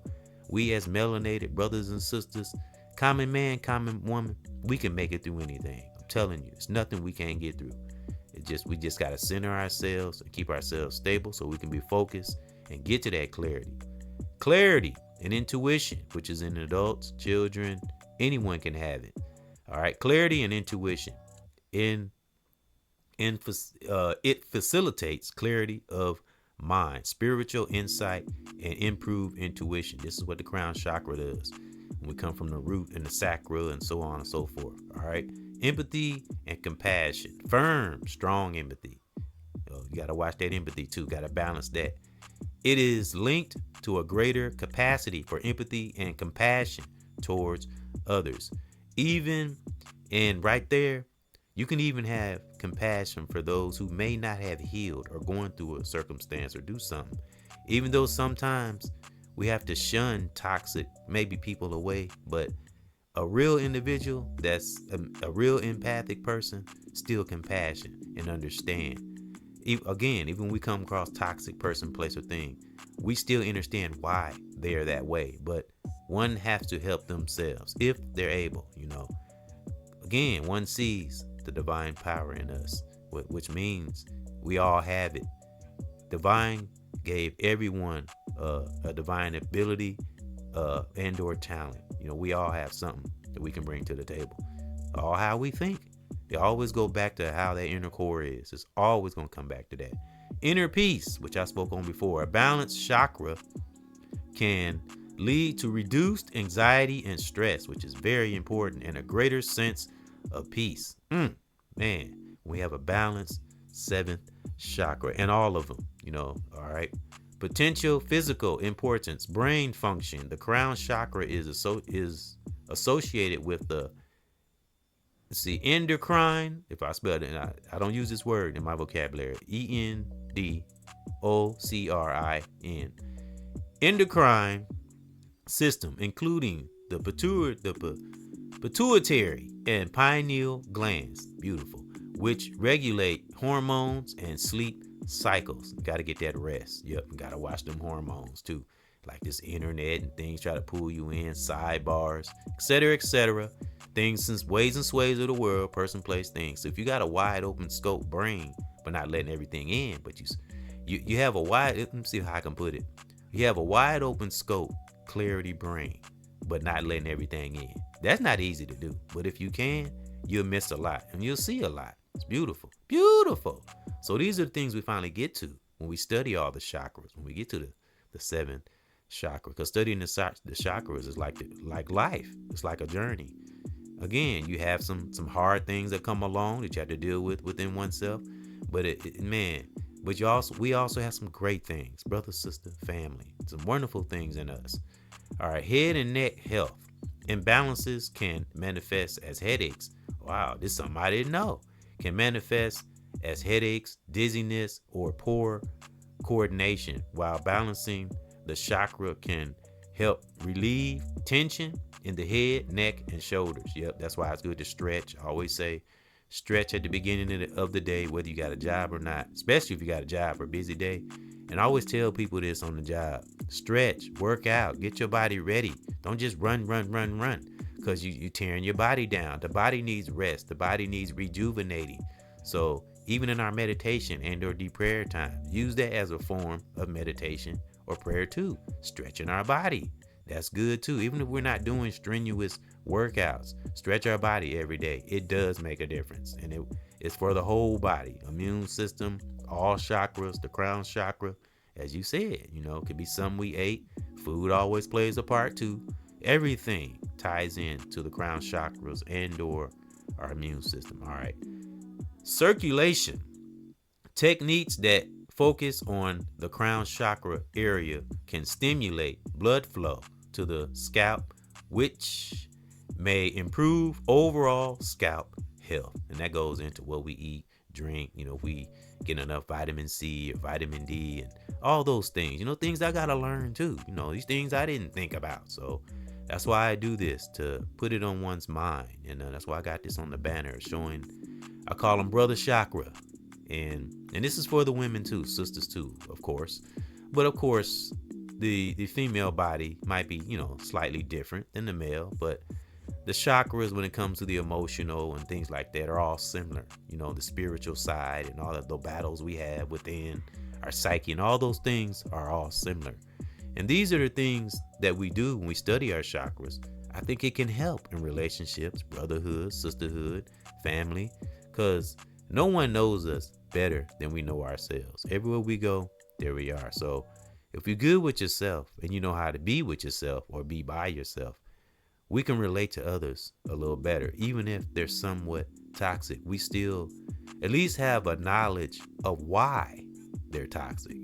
we as melanated brothers and sisters, common man, common woman, we can make it through anything. I'm telling you, it's nothing we can't get through. We just got to center ourselves and keep ourselves stable so we can be focused and get to that clarity. Clarity and intuition, which is in adults, children, anyone can have it. All right, clarity and intuition. It facilitates clarity of mind, spiritual insight, and improved intuition. This is what the crown chakra does. When we come from the root and the sacral and so on and so forth. All right, empathy and compassion. Firm, strong empathy. You got to watch that empathy too. Got to balance that. It is linked to a greater capacity for empathy and compassion towards others. And right there, you can even have compassion for those who may not have healed or going through a circumstance or do something. Even though sometimes we have to shun toxic, maybe people away, but a real individual that's a real empathic person, still compassion and understand. Again, even when we come across toxic person, place, or thing, we still understand why they're that way. But one has to help themselves if they're able, Again, one sees the divine power in us, which means we all have it. Divine gave everyone a divine ability and or talent. we all have something that we can bring to the table. All how we think. They always go back to how that inner core is. It's always going to come back to that. Inner peace, which I spoke on before. A balanced chakra can lead to reduced anxiety and stress, which is very important, and a greater sense of peace. Man, we have a balanced seventh chakra, and all of them, all right. Potential physical importance, brain function. The crown chakra is associated with the endocrine. If I spell it, I don't use this word in my vocabulary. ENDOCRIN. Endocrine system, including the pituitary and pineal glands, beautiful, which regulate hormones and sleep cycles. You got to get that rest. Yep, you got to watch them hormones too, like this internet and things try to pull you in, sidebars, etc. Things, since ways and sways of the world, person, place, things. So if you got a wide open scope brain, but not letting everything in, but you have a wide, let me see how I can put it. You have a wide open scope, clarity brain, but not letting everything in. That's not easy to do, but if you can, you'll miss a lot and you'll see a lot. It's beautiful, beautiful. So these are the things we finally get to when we study all the chakras, when we get to the seventh chakra, because studying the chakras is like life. It's like a journey. Again, you have some hard things that come along that you have to deal with within oneself, but we also have some great things, brother, sister, family, some wonderful things in us. All right, head and neck health imbalances can manifest as headaches. Wow, this is something I didn't know. Can manifest as headaches, dizziness, or poor coordination. While balancing the chakra can help relieve tension in the head, neck, and shoulders. Yep, that's why it's good to stretch. I always say stretch at the beginning of the day, whether you got a job or not, especially if you got a job or a busy day. And I always tell people this on the job: stretch, work out, get your body ready. Don't just run, because you tearing your body down. The body needs rest. The body needs rejuvenating. So even in our meditation and or deep prayer time, use that as a form of meditation or prayer too. Stretching our body. That's good too. Even if we're not doing strenuous workouts, stretch our body every day. It does make a difference. And it's for the whole body. Immune system, all chakras, the crown chakra. As you said, it could be something we ate. Food always plays a part too. Everything ties in to the crown chakras and or our immune system. All right. Circulation. Techniques that focus on the crown chakra area can stimulate blood flow to the scalp, which may improve overall scalp health. And that goes into what we eat, drink, we get enough vitamin C or vitamin D and all those things, things I gotta learn too, these things I didn't think about. So that's why I do this, to put it on one's mind. And that's why I got this on the banner showing, I call them brother chakra. And this is for the women too, sisters too, of course. But of course, the female body might be, slightly different than the male, but the chakras, when it comes to the emotional and things like that, are all similar. The spiritual side and all of the battles we have within our psyche and all those things are all similar. And these are the things that we do when we study our chakras. I think it can help in relationships, brotherhood, sisterhood, family, because no one knows us better than we know ourselves. Everywhere we go, there we are. So if you're good with yourself and you know how to be with yourself or be by yourself, we can relate to others a little better. Even if they're somewhat toxic, we still at least have a knowledge of why they're toxic,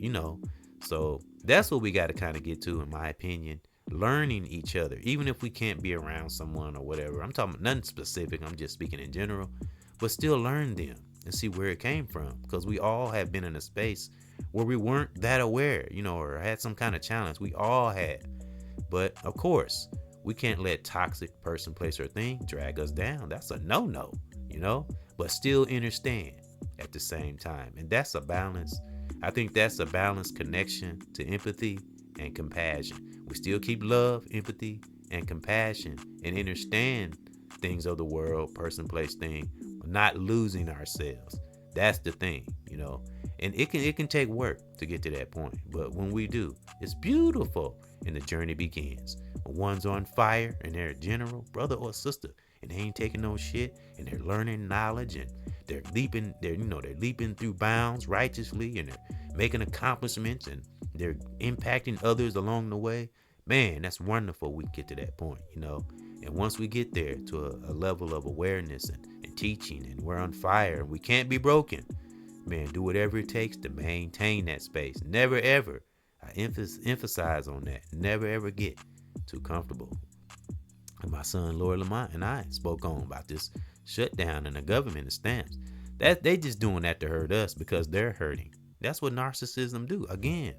So that's what we got to kind of get to, in my opinion. Learning each other, even if we can't be around someone or whatever. I'm talking nothing specific. I'm just speaking in general, but still learn them and see where it came from. Because we all have been in a space where we weren't that aware, or had some kind of challenge. We all had. But of course, we can't let toxic person, place, or thing drag us down. That's a no-no, but still understand at the same time. And that's a balance. I think that's a balanced connection to empathy and compassion. We still keep love, empathy, and compassion and understand things of the world, person, place, thing, not losing ourselves. That's the thing, And it can take work to get to that point. But when we do, it's beautiful. And the journey begins. When one's on fire and they're a general, brother or sister, and they ain't taking no shit, and they're learning knowledge, and they're leaping through bounds righteously, and they're making accomplishments, and they're impacting others along the way. Man, that's wonderful. We get to that point, and once we get there to a level of awareness and teaching, and we're on fire and we can't be broken, man, do whatever it takes to maintain that space. Never ever, I emphasize on that, never ever get too comfortable. And my son Lord Lamont and I spoke on about this shutdown and the government and stamps. That they just doing that to hurt us because they're hurting. That's what narcissism do. Again,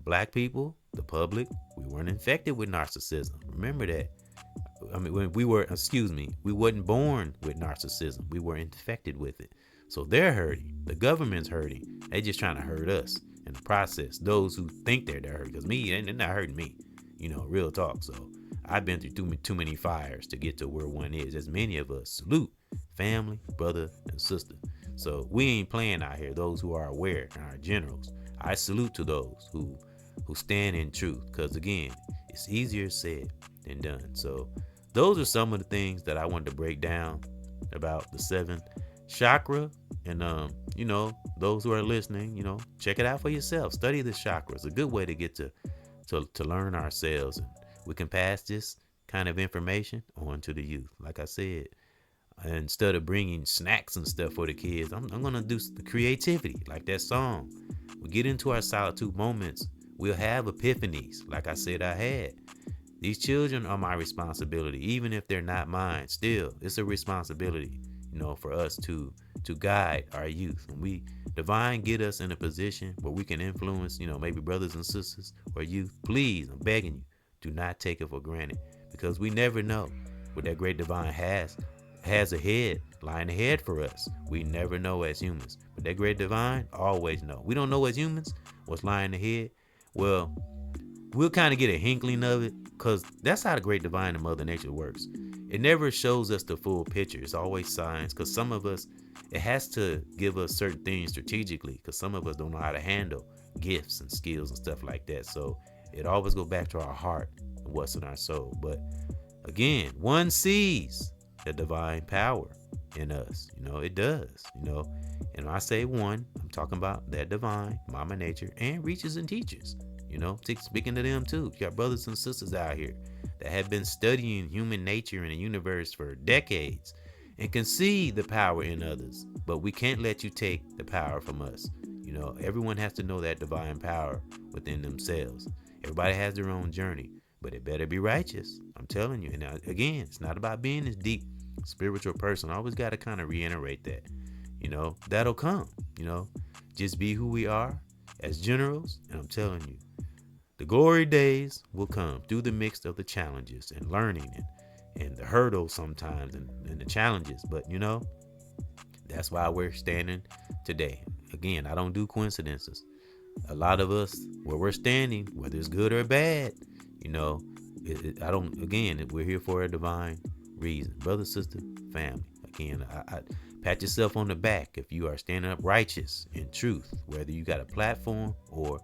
black people, the public, we weren't infected with narcissism. Remember that. I mean, when we wasn't born with narcissism. We were infected with it. So they're hurting. The government's hurting. They just trying to hurt us in the process. Those who think they're hurting. Because they're not hurting me. Real talk. So I've been through too many fires to get to where one is. As many of us. Salute. Family, brother, and sister. So we ain't playing out here. Those who are aware and our generals. I salute to those who stand in truth. Because again, it's easier said than done. So those are some of the things that I wanted to break down about the 7th chakra. And those who are listening, check it out for yourself. Study the chakra. It's a good way to get to learn ourselves, and we can pass this kind of information on to the youth. Like I said, instead of bringing snacks and stuff for the kids, I'm gonna do the creativity, like that song. We get into our solitude moments, we'll have epiphanies. Like I said, I had. These children are my responsibility, even if they're not mine. Still, it's a responsibility, for us to guide our youth. When we divine get us in a position where we can influence, maybe brothers and sisters or youth, please, I'm begging you, do not take it for granted, because we never know what that great divine has lying ahead for us. We never know as humans, but that great divine always know. We don't know as humans what's lying ahead. Well, we'll kind of get a hinkling of it, because that's how the great divine and Mother Nature works. It never shows us the full picture. It's always signs, because some of us, it has to give us certain things strategically, because some of us don't know how to handle gifts and skills and stuff like that. So it always goes back to our heart and what's in our soul. But again, one sees the divine power in us. It does. And when I say one, I'm talking about that divine, Mama Nature, and reaches and teaches. Speaking to them too. You got brothers and sisters out here that have been studying human nature and the universe for decades and can see the power in others. But we can't let you take the power from us. Everyone has to know that divine power within themselves. Everybody has their own journey, but it better be righteous. I'm telling you. And again, it's not about being this deep spiritual person. I always got to kind of reiterate that. That'll come. Just be who we are as generals. And I'm telling you, the glory days will come through the mix of the challenges and learning and the hurdles sometimes and the challenges. But, that's why we're standing today. Again, I don't do coincidences. A lot of us, where we're standing, whether it's good or bad, we're here for a divine reason. Brother, sister, family. Again, I pat yourself on the back if you are standing up righteous in truth, whether you got a platform or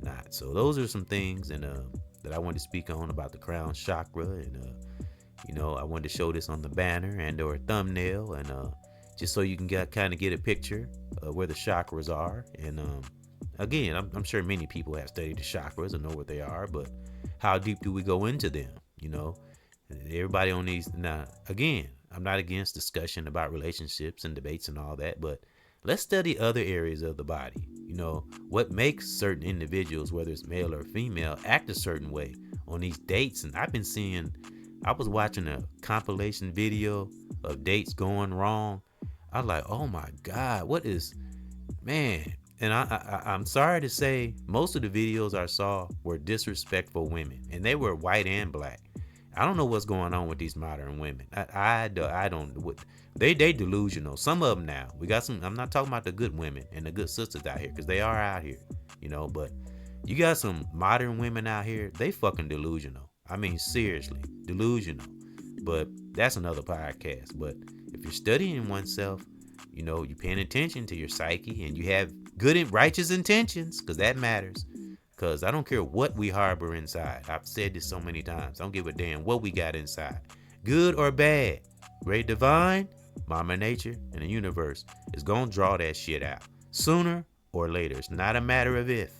not. So those are some things that I wanted to speak on about the crown chakra, and I wanted to show this on the banner and or thumbnail, and just so you can get a picture of where the chakras are. And again, I'm sure many people have studied the chakras and know what they are, but how deep do we go into them? Everybody on these. Now, again, I'm not against discussion about relationships and debates and all that, but let's study other areas of the body. What makes certain individuals, whether it's male or female, act a certain way on these dates. And I was watching a compilation video of dates going wrong. I was like, oh my God, man. And I'm sorry to say, most of the videos I saw were disrespectful women, and they were white and black. I don't know what's going on with these modern women. I don't. They delusional. Some of them now. We got some. I'm not talking about the good women and the good sisters out here, because they are out here, But you got some modern women out here. They fucking delusional. I mean, seriously, delusional. But that's another podcast. But if you're studying oneself, you're paying attention to your psyche, and you have good and righteous intentions, because that matters. Because I don't care what we harbor inside. I've said this so many times. I don't give a damn what we got inside, good or bad. Great divine, Mama Nature, and the universe is going to draw that shit out sooner or later. It's not a matter of if,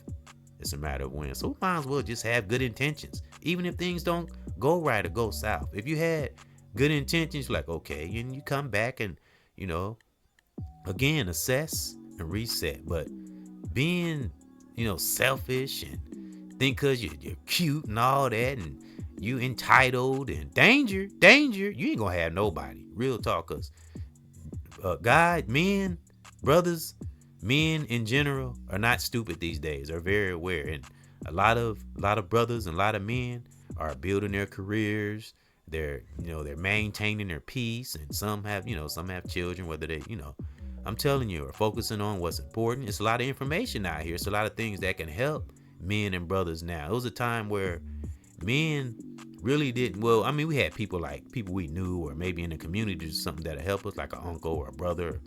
it's a matter of when. So we might as well just have good intentions, even if things don't go right or go south. If you had good intentions, like, okay, and you come back and, again, assess and reset. But being, selfish and think because you're cute and all that, and you entitled and danger, you ain't gonna have nobody. Real talk, cause God, men, brothers, men in general are not stupid these days. Are very aware, and a lot of brothers and a lot of men are building their careers. They're maintaining their peace, and some have children. Whether they I'm telling you, are focusing on what's important. It's a lot of information out here. It's a lot of things that can help men and brothers now. It was a time where men really didn't. Well, I mean, we had people we knew, or maybe in the community, or something that'll help us, like an uncle or a brother.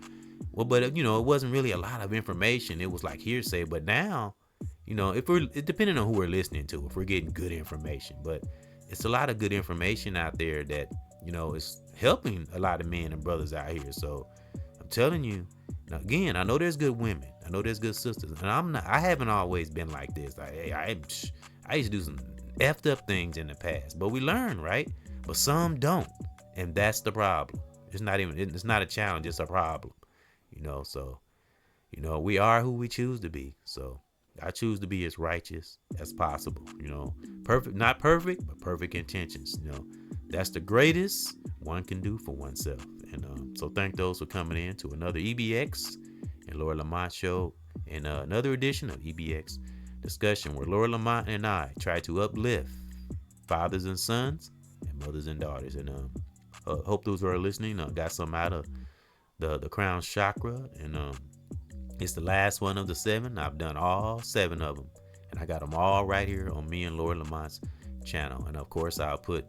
Well, but it wasn't really a lot of information. It was like hearsay. But now, if it depending on who we're listening to, if we're getting good information, but it's a lot of good information out there that is helping a lot of men and brothers out here. So I'm telling you, now again, I know there's good women, I know there's good sisters, and I haven't always been like this. Like, hey, I used to do some effed up things in the past, but we learn, right? But some don't, and that's the problem. It's not a challenge, it's a problem. So we are who we choose to be. So I choose to be as righteous as possible. Perfect, not perfect, but perfect intentions. That's the greatest one can do for oneself. And so thank those for coming in to another EBX and Laura Lamont show, and another edition of EBX Discussion, where Laura Lamont and I try to uplift fathers and sons and mothers and daughters. And hope those who are listening got some out of the crown chakra. And it's the last one of the 7. I've done all 7 of them, and I got them all right here on me and Laura Lamont's channel. And of course, I'll put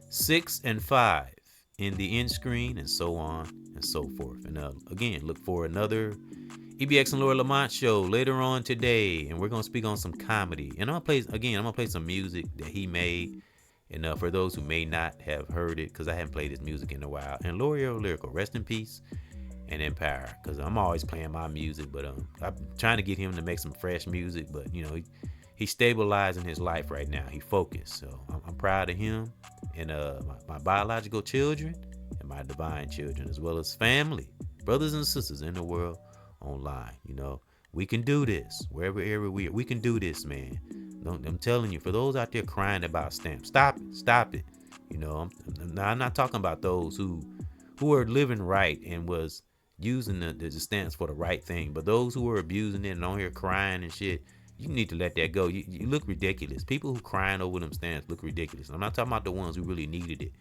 6 and 5 in the end screen, and so on and so forth. And again, look for another EBX and Laura Lamont show later on today, and we're gonna speak on some comedy. And I'm gonna play some music that he made. And for those who may not have heard it, because I haven't played his music in a while. And L'Oreal Lyrical, rest in peace and in power, because I'm always playing my music. But I'm trying to get him to make some fresh music. But he's stabilizing his life right now. He focused. So I'm proud of him, and my biological children and my divine children, as well as family, brothers and sisters in the world online. We can do this wherever area we are. We can do this, man. I'm telling you, for those out there crying about stamps, stop it. I'm not talking about those who are living right and was using the stamps for the right thing, but those who are abusing it and on here crying and shit, you need to let that go. You look ridiculous. People who crying over them stamps look ridiculous. I'm not talking about the ones who really needed it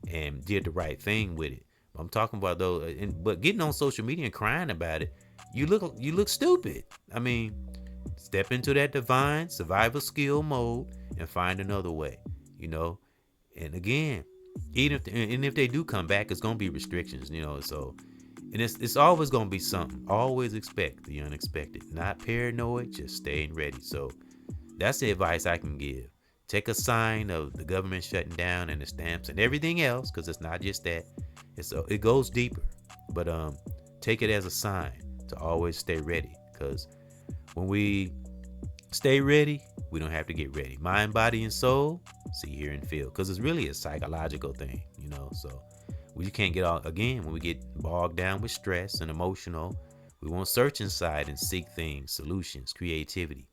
and did the right thing with it. I'm talking about those, but getting on social media and crying about it, you look stupid. I mean, step into that divine survival skill mode and find another way. And again, even if they do come back, it's gonna be restrictions. So, and it's always gonna be something. Always expect the unexpected. Not paranoid, just staying ready. So that's the advice I can give. Take a sign of the government shutting down and the stamps and everything else, because it's not just that. It goes deeper. But take it as a sign to always stay ready, because when we stay ready, we don't have to get ready. Mind, body, and soul, see, hear, and feel, because it's really a psychological thing. So we can't get all, again, when we get bogged down with stress and emotional, we won't search inside and seek things, solutions, creativity,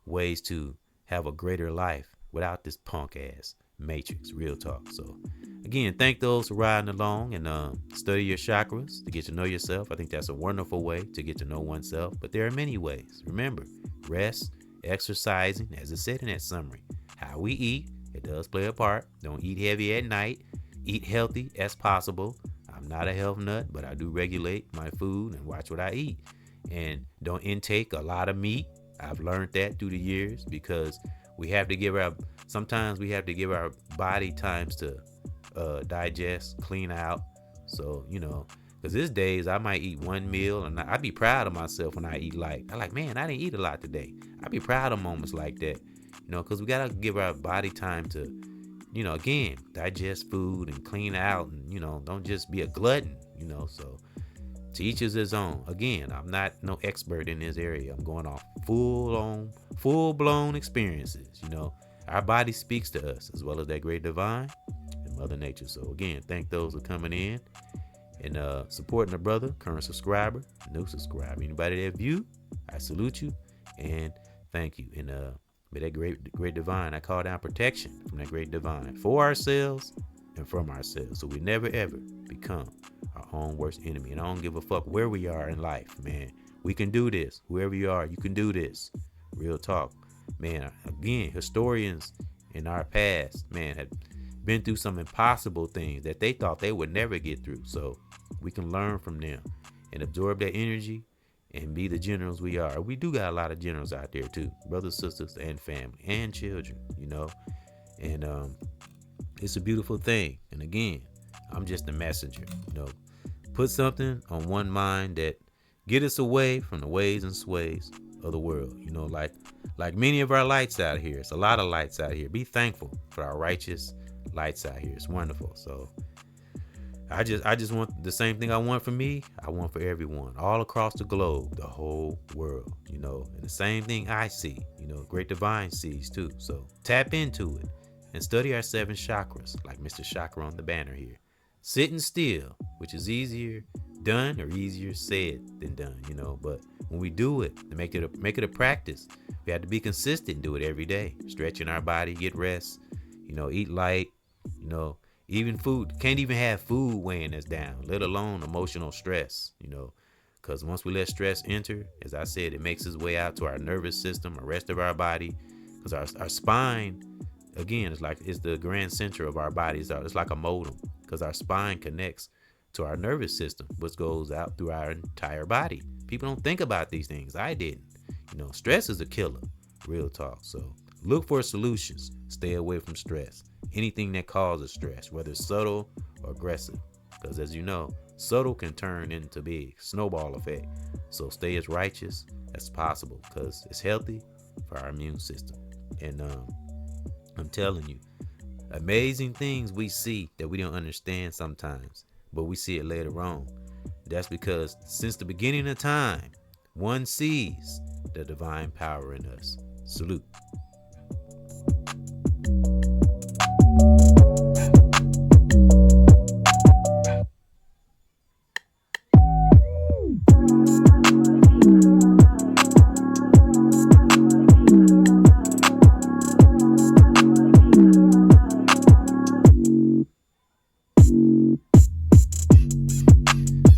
ways to have a greater life without this punk ass matrix. Real talk. So again, thank those for riding along, and study your chakras to get to know yourself. I think that's a wonderful way to get to know oneself, but there are many ways. Remember, rest, exercising, as it said in that summary. How we eat, it does play a part. Don't eat heavy at night. Eat healthy as possible. I'm not a health nut, but I do regulate my food and watch what I eat. And don't intake a lot of meat. I've learned that through the years, because sometimes we have to give our body times to digest, clean out. So, Because there's days I might eat one meal and I'd be proud of myself when I eat light. I'm like, man, I didn't eat a lot today. I'd be proud of moments like that, because we got to give our body time to, again, digest food and clean out and, don't just be a glutton, so to each is his own. Again, I'm not no expert in this area. I'm going off full-blown experiences, Our body speaks to us as well as that great divine and Mother Nature. So again, thank those for coming in and supporting the brother, current subscriber, new subscriber. Anybody that view, I salute you and thank you. And may that great divine, I call down protection from that great divine for ourselves and from ourselves. So we never ever become our own worst enemy. And I don't give a fuck where we are in life, man. We can do this. Whoever you are, you can do this. Real talk. Man, again, historians in our past, man, had been through some impossible things that they thought they would never get through. So we can learn from them and absorb that energy and be the generals we are. We do got a lot of generals out there too, brothers, sisters, and family and children, and it's a beautiful thing. And again, I'm just a messenger, put something on one mind that get us away from the ways and sways of the world, like many of our lights out here. It's a lot of lights out here. Be thankful for our righteous lights out here. It's wonderful. So I just want the same thing I want for me, I want for everyone all across the globe, the whole world, and the same thing I see, great divine sees too. So tap into it and study our 7 chakras, like Mr. Chakra on the banner here. Sitting still, which is easier done or easier said than done, but when we do it, to make it a practice, we have to be consistent, do it every day, stretching our body, get rest, eat light, even food. Can't even have food weighing us down, let alone emotional stress, because once we let stress enter, as I said, it makes its way out to our nervous system, the rest of our body, because our spine, again, it's the grand center of our body. It's like a modem, because our spine connects to our nervous system, which goes out through our entire body. People don't think about these things. I didn't. Stress is a killer, real talk. So look for solutions. Stay away from stress. Anything that causes stress, whether it's subtle or aggressive, because as you know, subtle can turn into big snowball effect. So stay as righteous as possible, because it's healthy for our immune system. And I'm telling you, amazing things we see that we don't understand sometimes, but we see it later on. That's because since the beginning of time, one sees the divine power in us. Salute.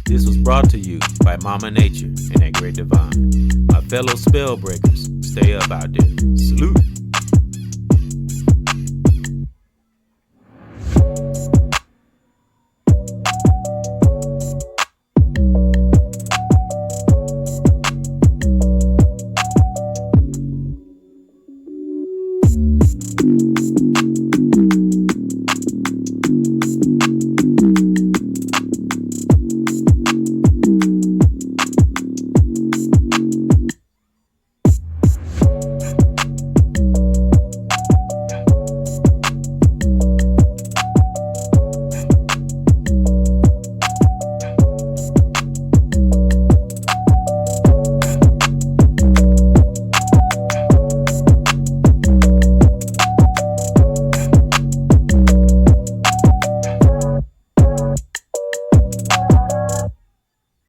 This was brought to you by Mama Nature and that great divine. My fellow spell breakers, stay up out there. Salute.